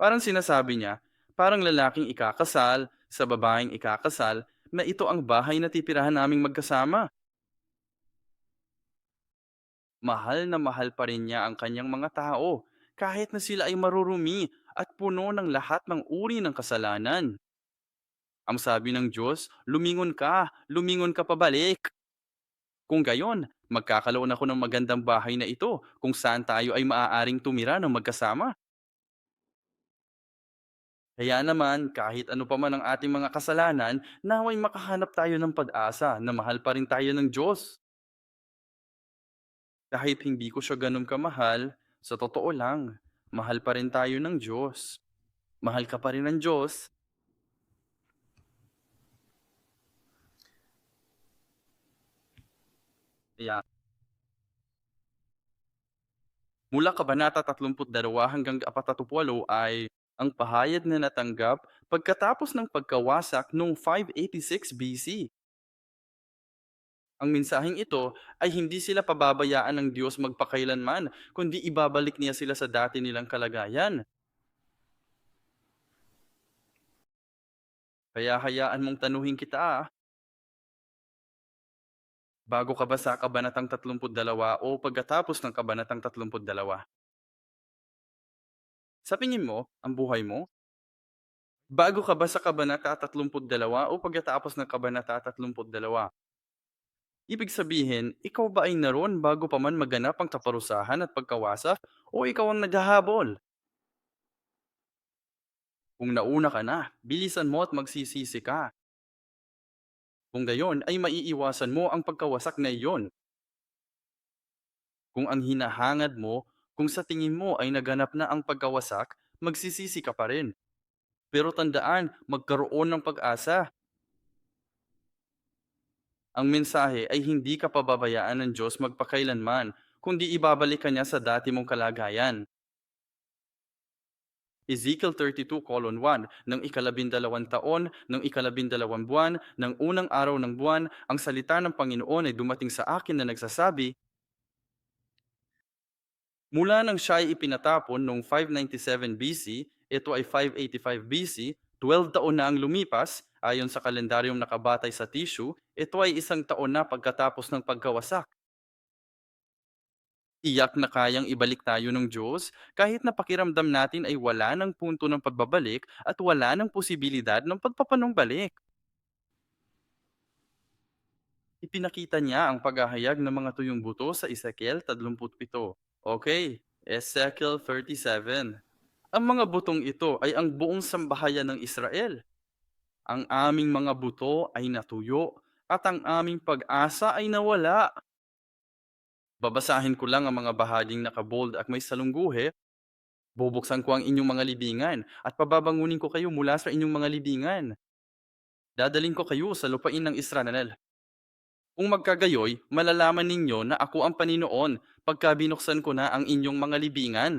Parang sinasabi niya, parang lalaking ikakasal sa babaeng ikakasal na ito ang bahay na titirahan naming magkasama. Mahal na mahal pa rin niya ang kanyang mga tao, kahit na sila ay marurumi at puno ng lahat ng uri ng kasalanan. Ang sabi ng Diyos, lumingon ka pabalik. Kung gayon, magkakaloon ako ng magandang bahay na ito kung saan tayo ay maaaring tumira ng magkasama. Kaya naman, kahit ano pa man ang ating mga kasalanan, naway makahanap tayo ng pag-asa na mahal pa rin tayo ng Diyos. Kahit hindi ko siya ganun kamahal, sa totoo lang, mahal pa rin tayo ng Diyos. Mahal ka pa rin ng Diyos. Kaya, mula Kabanata 32 hanggang 48 ay ang pahayag na natanggap pagkatapos ng pagkawasak noong 586 BC. Ang mensaheng ito ay hindi sila pababayaan ng Diyos magpakailanman, kundi ibabalik niya sila sa dati nilang kalagayan. Kaya hayaan mong tanuhin kita, bago ka ba sa Kabanatang 32 o pagkatapos ng Kabanatang 32? Sa tingin mo, ang buhay mo, bago ka ba sa Kabanata 32 o pagkatapos ng Kabanata 32? Ibig sabihin, ikaw ba ay naroon bago pa man maganap ang kaparusahan at pagkawasak o ikaw ang naghahabol? Kung nauna ka na, bilisan mo at magsisisi ka. Kung gayon ay maiiwasan mo ang pagkawasak na iyon. Kung ang hinahangad mo, kung sa tingin mo ay naganap na ang pagkawasak, magsisisi ka pa rin. Pero tandaan, magkaroon ng pag-asa. Ang mensahe ay hindi ka pababayaan ng Diyos magpakailanman, kundi ibabalik ka niya sa dati mong kalagayan. Ezekiel 32:1, ng ikalabindalawang taon, ng ikalabindalawang buwan, ng unang araw ng buwan, ang salita ng Panginoon ay dumating sa akin na nagsasabi, mula nang siya ay ipinatapon noong 597 BC, ito ay 585 BC, 12 taon na ang lumipas, ayon sa kalendaryong nakabatay sa tissue, ito ay isang taon na pagkatapos ng pagkawasak. Tiyak na kayang ibalik tayo ng Diyos kahit na pakiramdam natin ay wala ng punto ng pagbabalik at wala ng posibilidad ng pagpapanumbalik. Ipinakita niya ang paghahayag ng mga tuyong buto sa Ezekiel 37. Okay, Ezekiel 37. Ang mga butong ito ay ang buong sambahayan ng Israel. Ang aming mga buto ay natuyo at ang aming pag-asa ay nawala. Babasahin ko lang ang mga bahaging nakabold at may salungguhe. Bubuksan ko ang inyong mga libingan at pababangunin ko kayo mula sa inyong mga libingan. Dadalhin ko kayo sa lupain ng Israel. Kung magkagayoy, malalaman ninyo na ako ang Paninoon pagka binuksan ko na ang inyong mga libingan.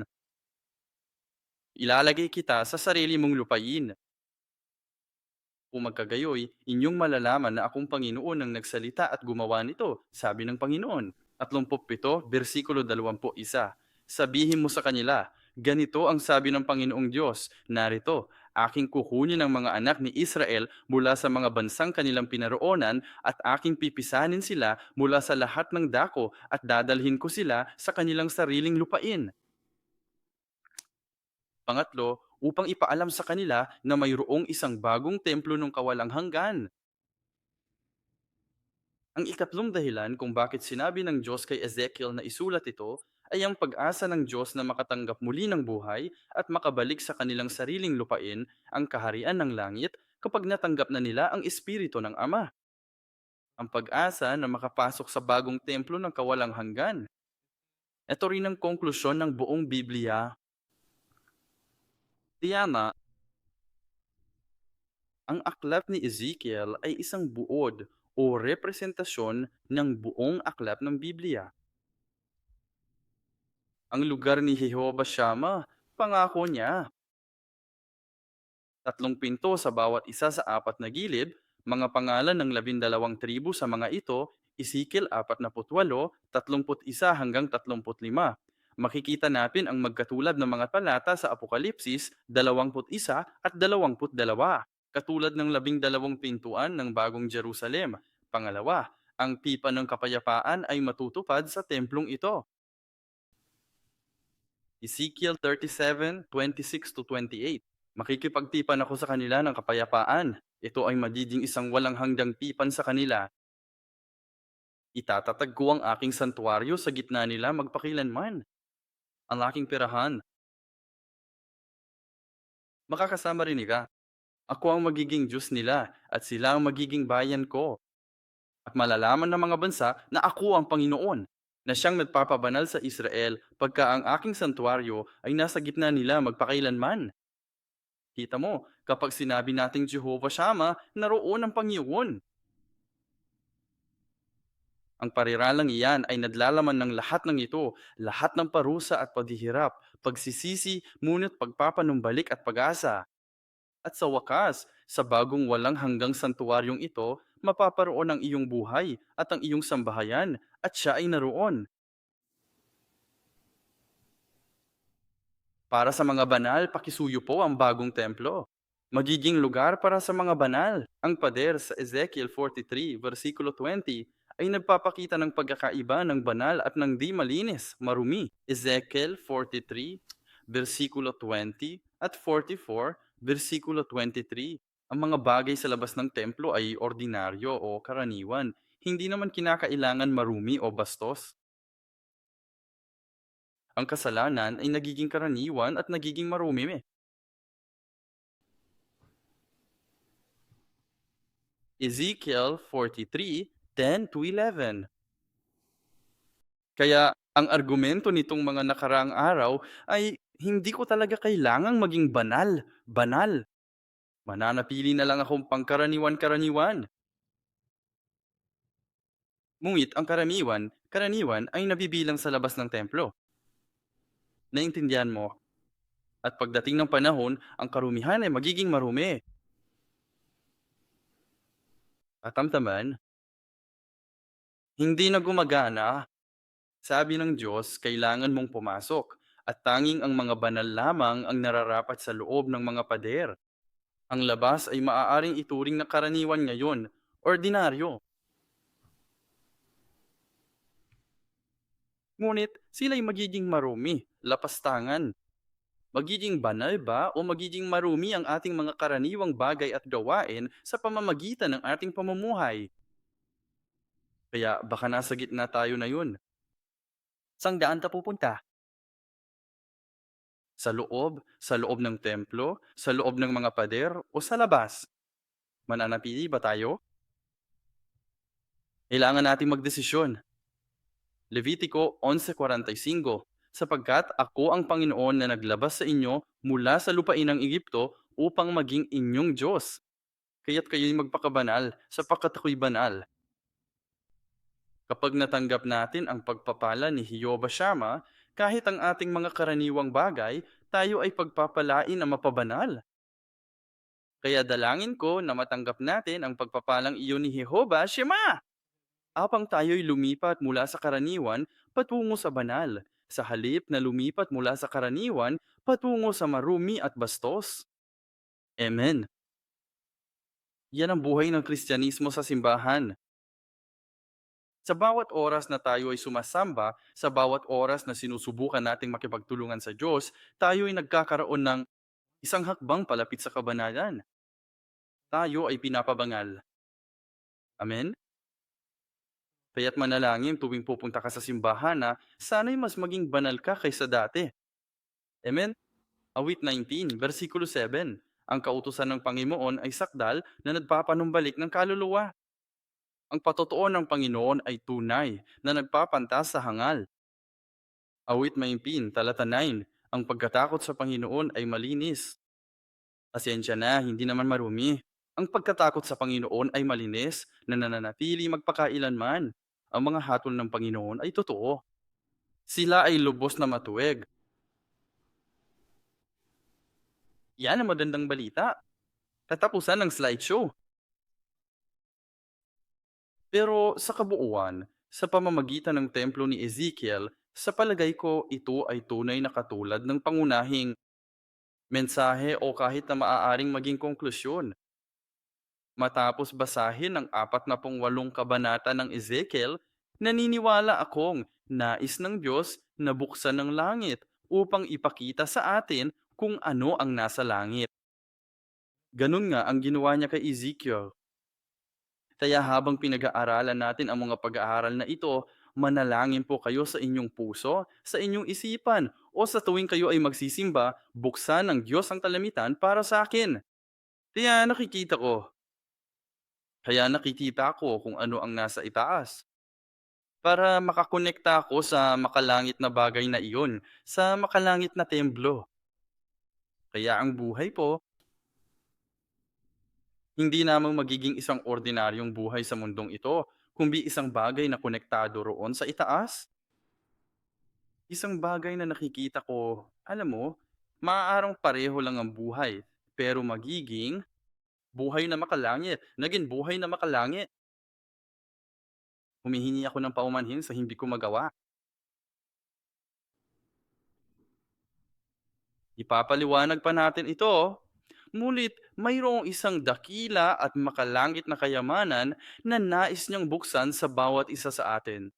Ilalagay kita sa sarili mong lupain. Kung magkagayoy, inyong malalaman na akong Panginoon ang nagsalita at gumawa nito, sabi ng Panginoon. 37, versikulo 21. Sabihin mo sa kanila, ganito ang sabi ng Panginoong Diyos, narito, aking kukunin ang mga anak ni Israel mula sa mga bansang kanilang pinaroonan at aking pipisanin sila mula sa lahat ng dako at dadalhin ko sila sa kanilang sariling lupain. Pangatlo, upang ipaalam sa kanila na mayroong isang bagong templo ng kawalang hanggan. Ang ikatlong dahilan kung bakit sinabi ng Diyos kay Ezekiel na isulat ito ay ang pag-asa ng Diyos na makatanggap muli ng buhay at makabalik sa kanilang sariling lupain ang kaharian ng langit, kapag natanggap na nila ang Espiritu ng Ama. Ang pag-asa na makapasok sa bagong templo ng kawalang hanggan. Ito rin ang konklusyon ng buong Biblia. Tiyama, ang aklat ni Ezekiel ay isang buod o representasyon ng buong aklat ng Biblia. Ang lugar ni Jehovah Shammah, pangako niya. Tatlong pinto sa bawat isa sa apat na gilid, mga pangalan ng 12 tribu sa mga ito, Ezekiel 48, 31 hanggang 35. Makikita natin ang magkatulad ng mga talata sa Apokalipsis 21 at 22, katulad ng 12 pintuan ng Bagong Jerusalem. Pangalawa, ang pipa ng kapayapaan ay matutupad sa templong ito. Ezekiel 37:26-28. Makikipagtipan ako sa kanila ng kapayapaan. Ito ay magiging isang walang hanggang tipan sa kanila. Itatatag ko ang aking santuaryo sa gitna nila magpakilanman. Ang aking pirahan. Makakasama rin nila. Ako ang magiging Diyos nila at sila ang magiging bayan ko. At malalaman ng mga bansa na ako ang Panginoon, na siyang nagpapabanal sa Israel pagka ang aking santuaryo ay nasa gitna nila magpakailanman. Kita mo, kapag sinabi nating Jehovah Shammah, naroon ang Panginoon. Ang pariralang iyan ay naglalaman ng lahat ng ito, lahat ng parusa at paghihirap, pagsisisi, ngunit pagpapanumbalik at pag-asa. At sa wakas, sa bagong walang hanggang santuaryong ito, mapaparoon ang iyong buhay at ang iyong sambahayan, at siya ay naroon. Para sa mga banal, pakisuyo po ang bagong templo. Magiging lugar para sa mga banal. Ang pader sa Ezekiel 43, versikulo 20, ay nagpapakita ng pagkakaiba ng banal at ng di malinis, marumi. Ezekiel 43, versikulo 20 at 44, versikulo 23. Ang mga bagay sa labas ng templo ay ordinaryo o karaniwan. Hindi naman kinakailangan marumi o bastos. Ang kasalanan ay nagiging karaniwan at nagiging marumi. Ezekiel 43:10-11. Kaya ang argumento nitong mga nakaraang araw ay hindi ko talaga kailangang maging banal, banal. Mananatili na lang akong pangkaraniwan-karaniwan. Ngunit ang karaniwan ay nabibilang sa labas ng templo. Naintindihan mo? At pagdating ng panahon, ang karumihan ay magiging marumi. Katamtaman, hindi na gumagana. Sabi ng Diyos, kailangan mong pumasok, at tanging ang mga banal lamang ang nararapat sa loob ng mga pader. Ang labas ay maaaring ituring na karaniwan ngayon, ordinaryo. Ngunit sila'y magiging marumi, lapastangan. Magiging banal ba o magiging marumi ang ating mga karaniwang bagay at gawain sa pamamagitan ng ating pamumuhay? Kaya baka nasa gitna tayo na yun. Sang daan ka pupunta? Sa loob ng templo, sa loob ng mga pader, o sa labas? Mananatili ba tayo? Kailangan nating magdesisyon. Levitico 11:45, sapagkat ako ang Panginoon na naglabas sa inyo mula sa lupain ng Ehipto upang maging inyong Diyos. Kaya't kayo'y magpakabanal, sapagkat ako'y banal. Kapag natanggap natin ang pagpapala ni Jehovah Shammah, kahit ang ating mga karaniwang bagay, tayo ay pagpapalain na mapabanal. Kaya dalangin ko na matanggap natin ang pagpapalang iyon ni Jehovah Shammah. Apang tayo'y lumipat mula sa karaniwan patungo sa banal, sa halip na lumipat mula sa karaniwan patungo sa marumi at bastos. Amen. Yan ang buhay ng Kristyanismo sa simbahan. Sa bawat oras na tayo ay sumasamba, sa bawat oras na sinusubukan nating makipagtulungan sa Diyos, tayo ay nagkakaroon ng isang hakbang palapit sa kabanalan. Tayo ay pinapabangal. Amen? Kaya't manalangin tuwing pupunta ka sa simbahan na sana'y mas maging banal ka kaysa dati. Amen? Awit 19, versikulo 7. Ang kautusan ng Panginoon ay sakdal na nagpapanumbalik ng kaluluwa. Ang patotoo ng Panginoon ay tunay na nagpapantas sa hangal. Awit 19, talata 9, ang pagkatakot sa Panginoon ay malinis. Pasensya na, hindi naman marumi. Ang pagkatakot sa Panginoon ay malinis na nananatili magpakailanman. Ang mga hatol ng Panginoon ay totoo. Sila ay lubos na matuwid. Yan ang magandang balita. Katapusan ng slideshow. Pero sa kabuuan, sa pamamagitan ng templo ni Ezekiel, sa palagay ko ito ay tunay na katulad ng pangunahing mensahe o kahit na maaaring maging konklusyon. Matapos basahin ang 48 kabanata ng Ezekiel, naniniwala akong nais ng Diyos na buksan ng langit upang ipakita sa atin kung ano ang nasa langit. Ganun nga ang ginawa niya kay Ezekiel. Kaya habang pinag-aaralan natin ang mga pag-aaral na ito, manalangin po kayo sa inyong puso, sa inyong isipan, o sa tuwing kayo ay magsisimba, buksan ng Diyos ang kalamitan para sa akin. Kaya nakikita ko, kaya nakikita ko kung ano ang nasa itaas. Para makakonekta ako sa makalangit na bagay na iyon, sa makalangit na templo. Kaya ang buhay po, hindi namang magiging isang ordinaryong buhay sa mundong ito, kundi isang bagay na konektado roon sa itaas. Isang bagay na nakikita ko, alam mo, maaarang pareho lang ang buhay, pero magiging buhay na makalangit, naging buhay na makalangit. Humihingi ako ng paumanhin sa hindi ko magawa. Ipapaliwanag pa natin ito. Ngunit mayroong isang dakila at makalangit na kayamanan na nais niyang buksan sa bawat isa sa atin.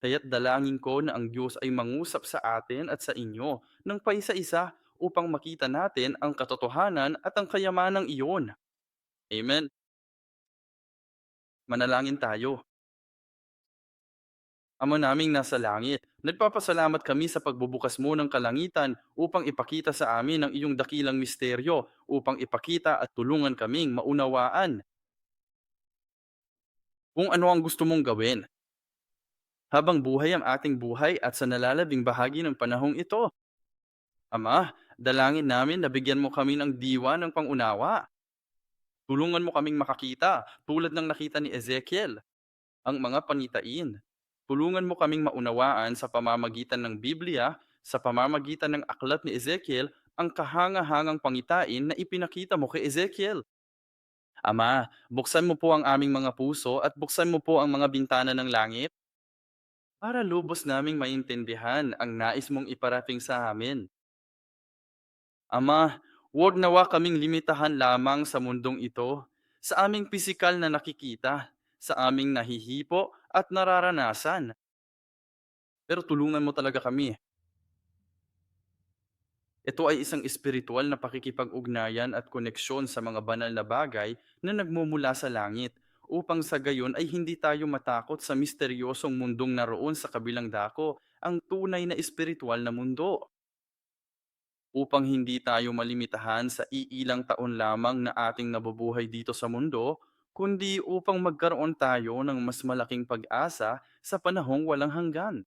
Kaya't dalangin ko na ang Diyos ay mangusap sa atin at sa inyo ng paisa-isa upang makita natin ang katotohanan at ang kayamanang iyon. Amen. Manalangin tayo. Ama naming nasa langit, nagpapasalamat kami sa pagbubukas mo ng kalangitan upang ipakita sa amin ang iyong dakilang misteryo, upang ipakita at tulungan kaming maunawaan kung ano ang gusto mong gawin. Habang buhay ang ating buhay at sa nalalabing bahagi ng panahong ito. Ama, dalangin namin na bigyan mo kami ng diwa ng pangunawa. Tulungan mo kaming makakita tulad ng nakita ni Ezekiel ang mga pangitain. Tulungan mo kaming maunawaan sa pamamagitan ng Biblia, sa pamamagitan ng aklat ni Ezekiel, ang kahangahangang pangitain na ipinakita mo kay Ezekiel. Ama, buksan mo po ang aming mga puso at buksan mo po ang mga bintana ng langit para lubos naming maintindihan ang nais mong iparating sa amin. Ama, huwag nawa kaming limitahan lamang sa mundong ito, sa aming pisikal na nakikita, sa aming nahihipo at nararanasan. Pero tulungan mo talaga kami. Ito ay isang espiritual na pakikipag-ugnayan at koneksyon sa mga banal na bagay na nagmumula sa langit, upang sa gayon ay hindi tayo matakot sa misteryosong mundong naroon sa kabilang dako, ang tunay na espiritual na mundo. Upang hindi tayo malimitahan sa iilang taon lamang na ating nabubuhay dito sa mundo, kundi upang magkaroon tayo ng mas malaking pag-asa sa panahong walang hanggan.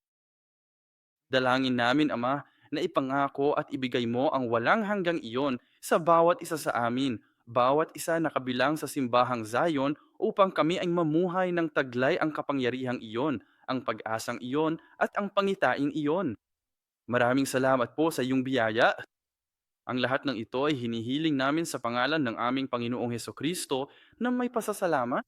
Dalangin namin, Ama, na ipangako at ibigay mo ang walang hanggang iyon sa bawat isa sa amin, bawat isa na kabilang sa simbahang Zion, upang kami ay mamuhay ng taglay ang kapangyarihang iyon, ang pag-asang iyon at ang pangitain iyon. Maraming salamat po sa iyong biyaya. Ang lahat ng ito ay hinihiling namin sa pangalan ng aming Panginoong Heso Kristo na may pasasalamat.